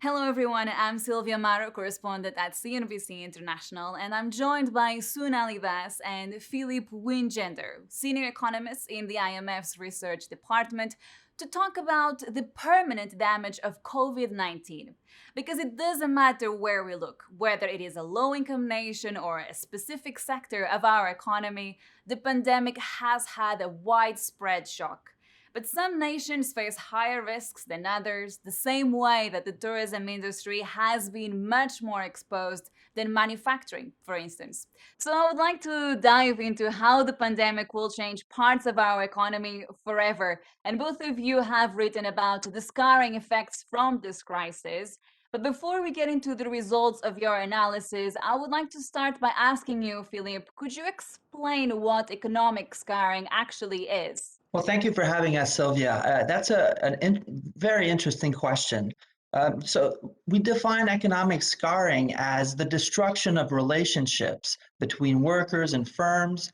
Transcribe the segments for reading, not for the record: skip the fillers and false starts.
Hello, everyone. I'm Sylvia Maro, correspondent at CNBC International, and I'm joined by Sunali Vas and Philip Wingender, senior economists in the IMF's research department, to talk about the permanent damage of COVID-19. Because it doesn't matter where we look, whether it is a low income nation or a specific sector of our economy, the pandemic has had a widespread shock. But some nations face higher risks than others, the same way that the tourism industry has been much more exposed than manufacturing, for instance. So I would like to dive into how the pandemic will change parts of our economy forever. And both of you have written about the scarring effects from this crisis. But before we get into the results of your analysis, I would like to start by asking you, Philip, could you explain what economic scarring actually is? Well, thank you for having us, Sylvia. That's very interesting question. So we define economic scarring as the destruction of relationships between workers and firms,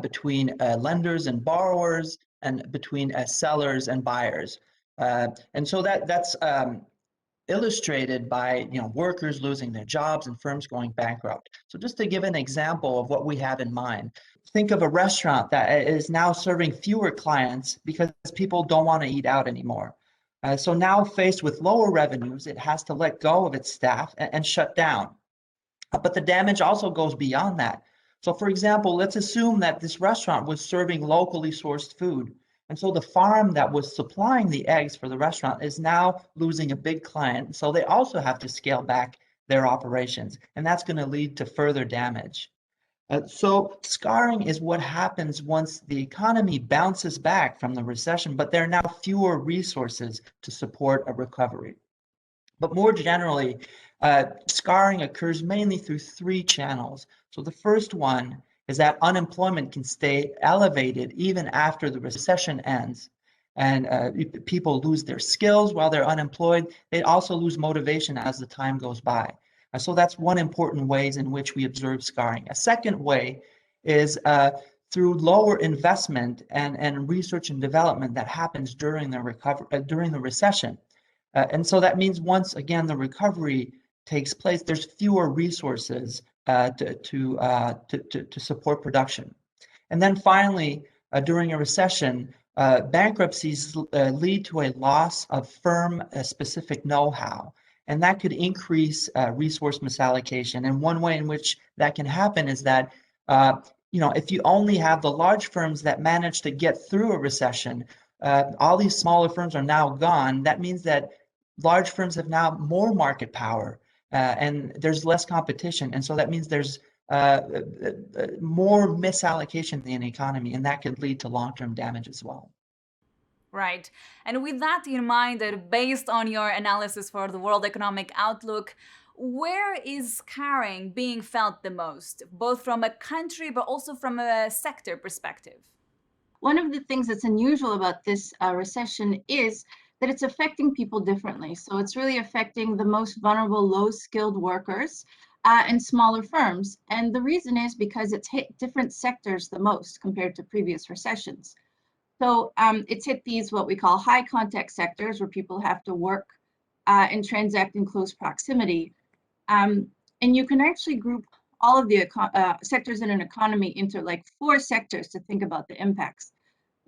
between lenders and borrowers, and between sellers and buyers. And so that's illustrated by workers losing their jobs and firms going bankrupt. So just to give an example of what we have in mind, think of a restaurant that is now serving fewer clients because people don't want to eat out anymore. So now faced with lower revenues, it has to let go of its staff and shut down. But the damage also goes beyond that. So for example, let's assume that this restaurant was serving locally sourced food. And so the farm that was supplying the eggs for the restaurant is now losing a big client. So they also have to scale back their operations. And that's going to lead to further damage. So scarring is what happens once the economy bounces back from the recession, but there are now fewer resources to support a recovery. But more generally, scarring occurs mainly through three channels. So the first one is that unemployment can stay elevated even after the recession ends. And people lose their skills while they're unemployed. They also lose motivation as the time goes by. So that's one important ways in which we observe scarring. A second way is through lower investment and research and development that happens during the recession. And so that means once again the recovery takes place, there's fewer resources to support production. And then finally, during a recession, bankruptcies lead to a loss of firm specific know-how, and that could increase resource misallocation. And one way in which that can happen is that if you only have the large firms that manage to get through a recession, all these smaller firms are now gone. That means that large firms have now more market power and there's less competition. And so that means there's more misallocation in the economy, and that could lead to long-term damage as well. Right. And with that in mind, that based on your analysis for the World Economic Outlook, where is scarring being felt the most, both from a country but also from a sector perspective? One of the things that's unusual about this recession is that it's affecting people differently. So it's really affecting the most vulnerable, low-skilled workers and smaller firms. And the reason is because it's hit different sectors the most compared to previous recessions. So it's hit these what we call high contact sectors where people have to work and transact in close proximity. And you can actually group all of the sectors in an economy into like 4 sectors to think about the impacts.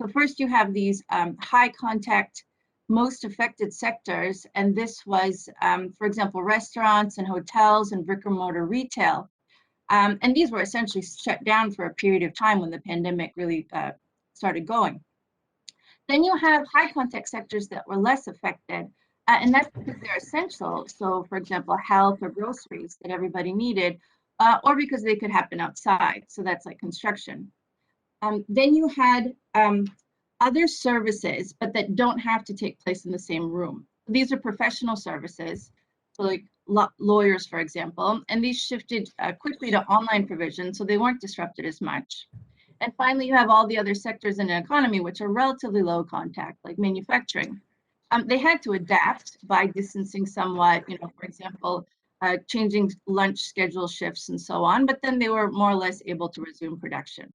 So first you have these high contact, most affected sectors, and this was, for example, restaurants and hotels and brick and mortar retail. And these were essentially shut down for a period of time when the pandemic really started going. Then you have high contact sectors that were less affected, and that's because they're essential. So, for example, health or groceries that everybody needed, or because they could happen outside. So that's like construction. Then you had other services, but that don't have to take place in the same room. These are professional services, so like lawyers, for example, and these shifted quickly to online provision, so they weren't disrupted as much. And finally, you have all the other sectors in an economy which are relatively low contact, like manufacturing. They had to adapt by distancing somewhat, for example, changing lunch schedule shifts and so on, but then they were more or less able to resume production.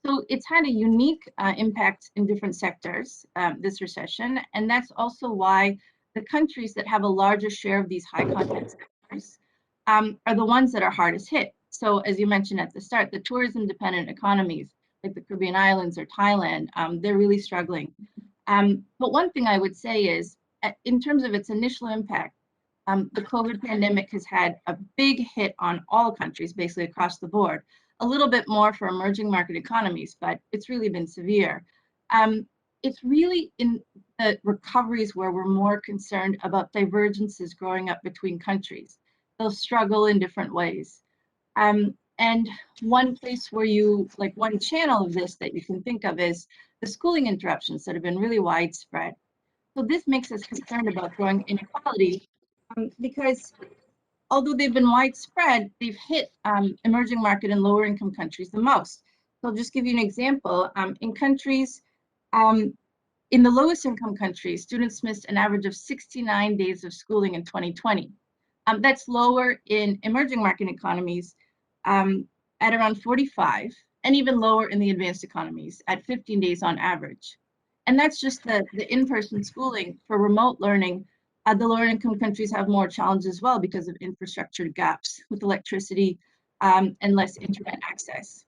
So it's had a unique impact in different sectors, this recession, and that's also why the countries that have a larger share of these high content sectors are the ones that are hardest hit. So as you mentioned at the start, the tourism dependent economies like the Caribbean islands or Thailand, they're really struggling. But one thing I would say is, in terms of its initial impact, the COVID pandemic has had a big hit on all countries, basically across the board. A little bit more for emerging market economies, but it's really been severe. It's really in the recoveries where we're more concerned about divergences growing up between countries. They'll struggle in different ways. And one place where like one channel of this that you can think of is the schooling interruptions that have been really widespread. So this makes us concerned about growing inequality because although they've been widespread, they've hit emerging market and lower income countries the most. So I'll just give you an example. In countries, in the lowest income countries, students missed an average of 69 days of schooling in 2020. That's lower in emerging market economies at around 45, and even lower in the advanced economies at 15 days on average. And that's just the in-person schooling. For remote learning, the lower income countries have more challenges as well because of infrastructure gaps with electricity and less internet access.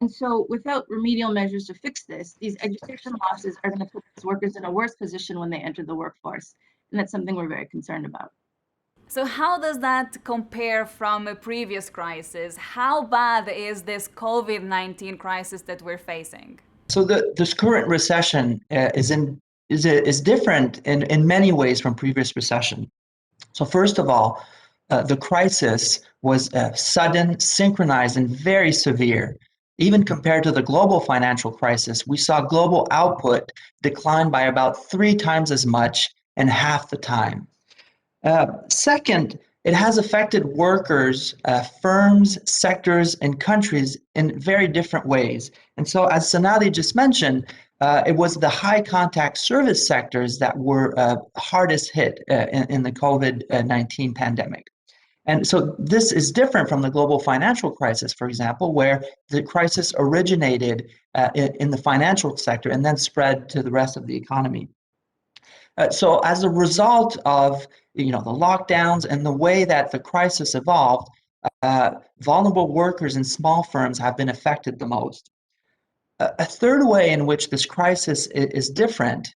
And so without remedial measures to fix this, these education losses are going to put these workers in a worse position when they enter the workforce. And that's something we're very concerned about. So how does that compare from a previous crisis? How bad is this COVID-19 crisis that we're facing? So this current recession is different in many ways from previous recession. So first of all, the crisis was sudden, synchronized, and very severe. Even compared to the global financial crisis, we saw global output decline by about 3 times as much in half the time. Second, it has affected workers, firms, sectors, and countries in very different ways. And so, as Sonali just mentioned, it was the high contact service sectors that were hardest hit in the COVID-19 pandemic. And so this is different from the global financial crisis, for example, where the crisis originated in the financial sector and then spread to the rest of the economy. So as a result of the lockdowns and the way that the crisis evolved, vulnerable workers and small firms have been affected the most. A third way in which this crisis is different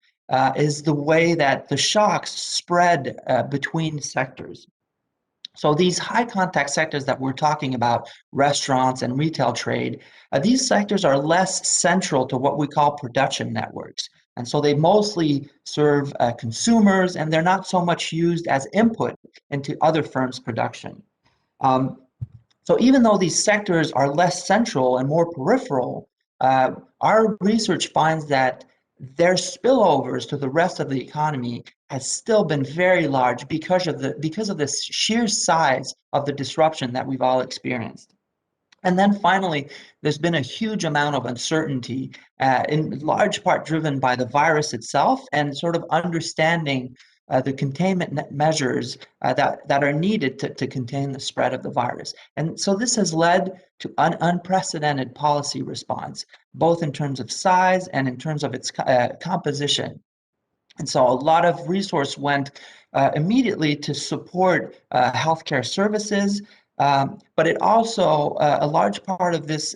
is the way that the shocks spread between sectors. So these high contact sectors that we're talking about, restaurants and retail trade, these sectors are less central to what we call production networks. And so they mostly serve consumers, and they're not so much used as input into other firms' production. So even though these sectors are less central and more peripheral, our research finds that their spillovers to the rest of the economy has still been very large because of the sheer size of the disruption that we've all experienced. And then finally, there's been a huge amount of uncertainty, in large part driven by the virus itself and sort of understanding the containment measures that are needed to contain the spread of the virus. And so this has led to an unprecedented policy response, both in terms of size and in terms of its composition. And so a lot of resource went immediately to support healthcare services, but it also a large part of this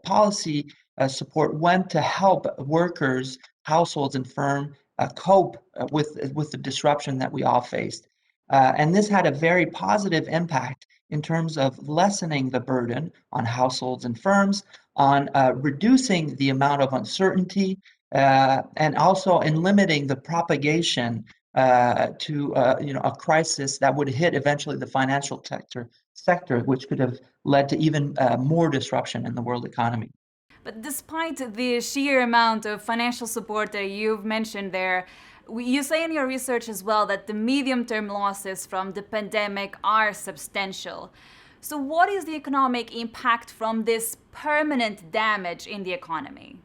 policy support went to help workers, households, and firms cope with the disruption that we all faced. And this had a very positive impact in terms of lessening the burden on households and firms, on reducing the amount of uncertainty, and also in limiting the propagation to a crisis that would hit eventually the financial sector, which could have led to even more disruption in the world economy. But despite the sheer amount of financial support that you've mentioned there, you say in your research as well that the medium-term losses from the pandemic are substantial. So what is the economic impact from this permanent damage in the economy?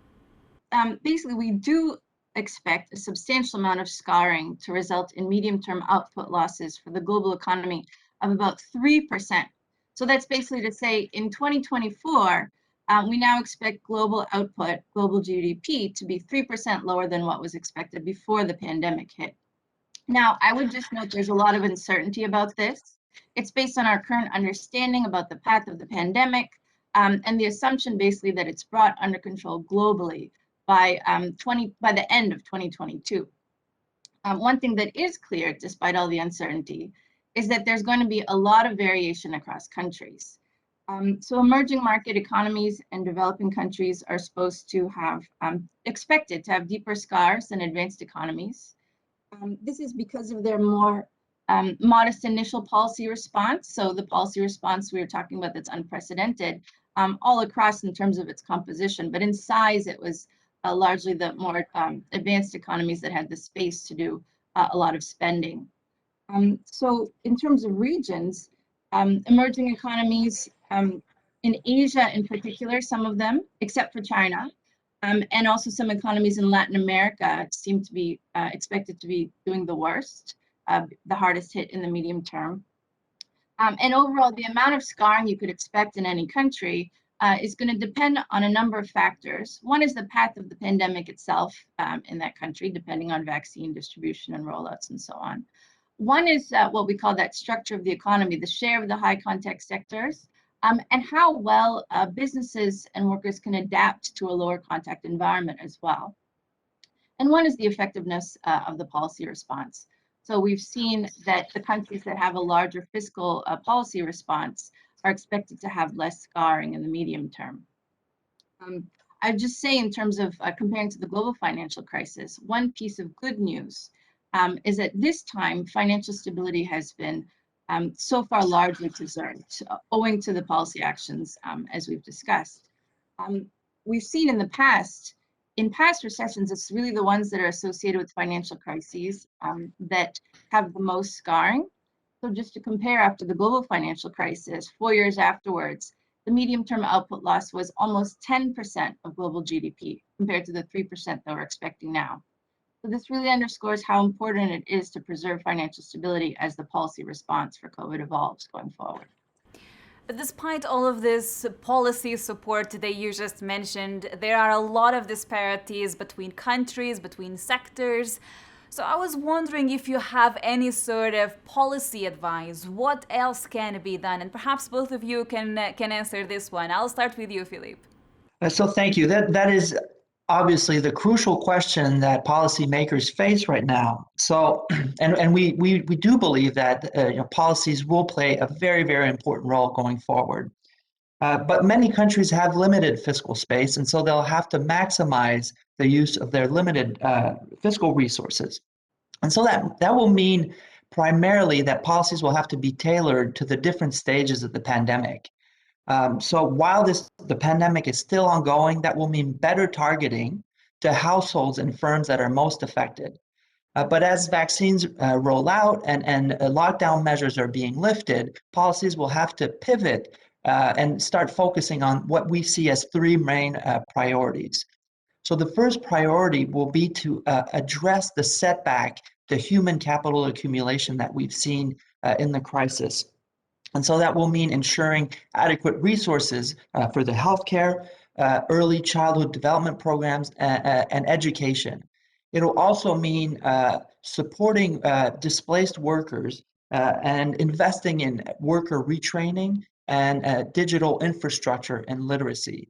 Basically, we do expect a substantial amount of scarring to result in medium-term output losses for the global economy of about 3%. So that's basically to say in 2024, we now expect global output, global GDP, to be 3% lower than what was expected before the pandemic hit. Now, I would just note there's a lot of uncertainty about this. It's based on our current understanding about the path of the pandemic, and the assumption basically that it's brought under control globally by the end of 2022. One thing that is clear, despite all the uncertainty, is that there's going to be a lot of variation across countries. So emerging market economies and developing countries are supposed to have expected to have deeper scars than advanced economies. This is because of their more modest initial policy response. So the policy response we were talking about that's unprecedented all across in terms of its composition, but in size, it was largely the more advanced economies that had the space to do a lot of spending. So in terms of regions, emerging economies in Asia in particular, some of them, except for China, and also some economies in Latin America seem to be expected to be doing the worst, the hardest hit in the medium term. And overall, the amount of scarring you could expect in any country is going to depend on a number of factors. One is the path of the pandemic itself in that country, depending on vaccine distribution and rollouts and so on. One is what we call that structure of the economy, the share of the high contact sectors, and how well businesses and workers can adapt to a lower contact environment as well. And one is the effectiveness of the policy response. So we've seen that the countries that have a larger fiscal policy response are expected to have less scarring in the medium term. I'd just say in terms of comparing to the global financial crisis, one piece of good news is that this time financial stability has been so far largely preserved, owing to the policy actions as we've discussed. We've seen in past recessions, it's really the ones that are associated with financial crises that have the most scarring. So just to compare, after the global financial crisis, 4 years afterwards, the medium-term output loss was almost 10% of global GDP compared to the 3% that we're expecting now. So this really underscores how important it is to preserve financial stability as the policy response for COVID evolves going forward. But despite all of this policy support that you just mentioned, there are a lot of disparities between countries, between sectors. So I was wondering if you have any sort of policy advice. What else can be done? And perhaps both of you can answer this one. I'll start with you, Philippe. So thank you. That is obviously the crucial question that policymakers face right now. So, and we do believe that policies will play a very, very important role going forward. But many countries have limited fiscal space, and so they'll have to maximize the use of their limited fiscal resources. And so that will mean primarily that policies will have to be tailored to the different stages of the pandemic. So while the pandemic is still ongoing, that will mean better targeting to households and firms that are most affected. But as vaccines roll out and lockdown measures are being lifted, policies will have to pivot and start focusing on what we see as three main priorities. So the first priority will be to address the setback to human capital accumulation that we've seen in the crisis. And so that will mean ensuring adequate resources for the healthcare, early childhood development programs, and education. It'll also mean supporting displaced workers and investing in worker retraining and digital infrastructure and literacy.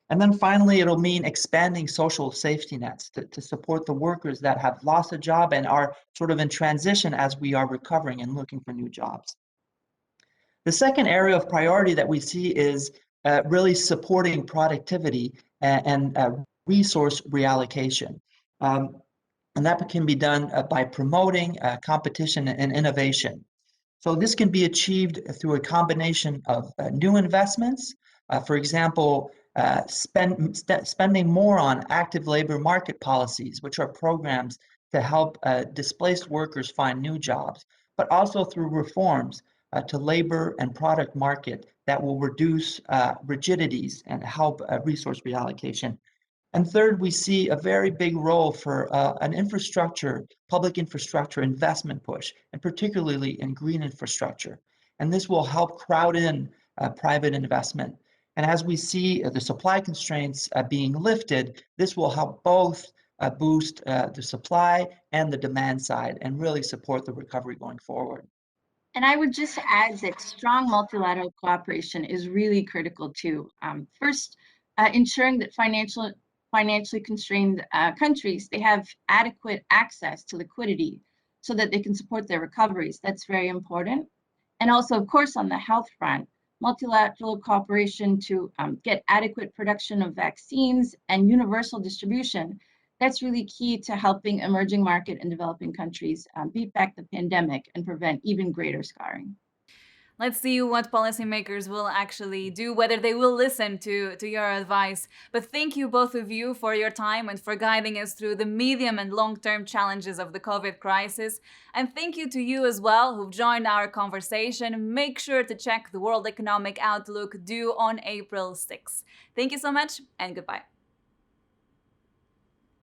And then finally, it'll mean expanding social safety nets to support the workers that have lost a job and are sort of in transition as we are recovering and looking for new jobs. The second area of priority that we see is really supporting productivity and resource reallocation. And that can be done by promoting competition and innovation. So this can be achieved through a combination of new investments, for example, spending more on active labor market policies, which are programs to help displaced workers find new jobs, but also through reforms to labor and product market that will reduce rigidities and help resource reallocation. And third, we see a very big role for an public infrastructure investment push, and particularly in green infrastructure. And this will help crowd in private investment. And as we see the supply constraints being lifted, this will help both boost the supply and the demand side and really support the recovery going forward. And I would just add that strong multilateral cooperation is really critical too. First, ensuring that financially constrained countries, they have adequate access to liquidity so that they can support their recoveries. That's very important. And also, of course, on the health front, multilateral cooperation to get adequate production of vaccines and universal distribution, that's really key to helping emerging market and developing countries beat back the pandemic and prevent even greater scarring. Let's see what policymakers will actually do, whether they will listen to your advice. But thank you, both of you, for your time and for guiding us through the medium and long-term challenges of the COVID crisis. And thank you to you as well, who've joined our conversation. Make sure to check the World Economic Outlook due on April 6th. Thank you so much, and goodbye.